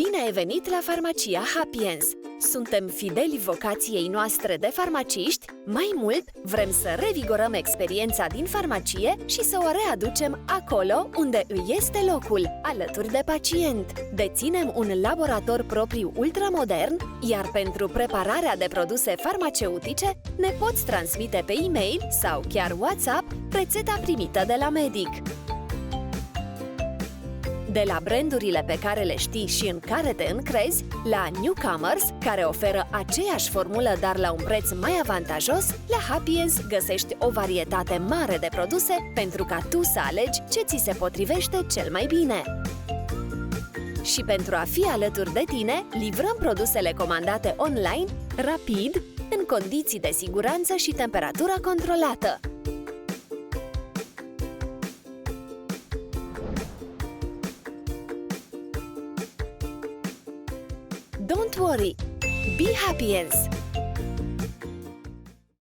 Bine ai venit la Farmacia Hapiens! Suntem fideli vocației noastre de farmaciști, mai mult vrem să revigorăm experiența din farmacie și să o readucem acolo unde îi este locul, alături de pacient. Deținem un laborator propriu ultramodern, iar pentru prepararea de produse farmaceutice ne poți transmite pe e-mail sau chiar WhatsApp rețeta primită de la medic. De la brandurile pe care le știi și în care te încrezi, la Newcomers, care oferă aceeași formulă, dar la un preț mai avantajos, la Hapiens găsești o varietate mare de produse pentru ca tu să alegi ce ți se potrivește cel mai bine. Și pentru a fi alături de tine, livrăm produsele comandate online, rapid, în condiții de siguranță și temperatură controlată. Don't worry! Be Hapiens!